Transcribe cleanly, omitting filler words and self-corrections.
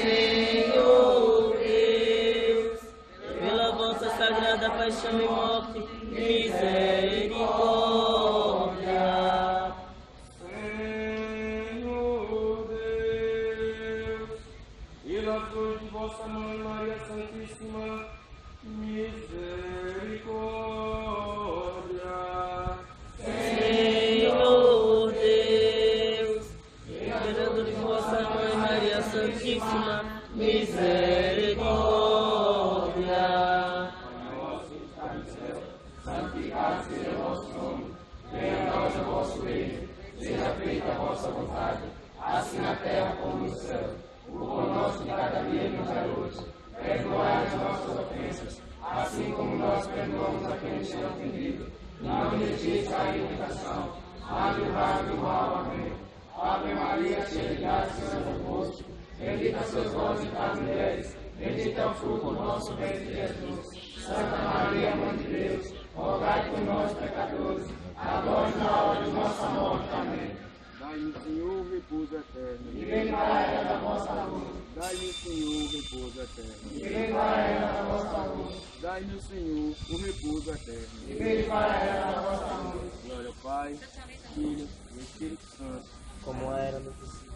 Senhor Deus, pela vossa sagrada paixão e morte, misericórdia. Senhor Deus, pela cruz de vossa Mãe Maria Santíssima, misericórdia. Senhor Deus, pela cruz de vossa Mãe Maria Santíssima, misericórdia. Santificado seja o vosso nome, venha a nós o vosso reino, seja feita a vossa vontade, assim na terra como no céu. O pão nosso de cada dia nos dai hoje, perdoai as nossas ofensas, assim como nós perdoamos a quem nos tem ofendido. Não nos deixeis cair em tentação, mas livrai-nos do mal. Amém. Ave Maria, cheia de graça, o Senhor é convosco, bendita sois vós entre as mulheres, bendito é o fruto do vosso ventre, Jesus. Santa Maria, Mãe de Deus, rogai por nós, pecadores, agora e na hora de nossa morte. Amém. Dai-nos, Senhor, repouso eterno. E vem para a era da vossa luz. Dai-nos, Senhor, repouso eterno. E vem para a era da vossa luz. Dai-nos, Senhor, o repouso eterno. E vem para a era da vossa luz. Glória ao Pai, Filho e Espírito Santo. Como era no princípio.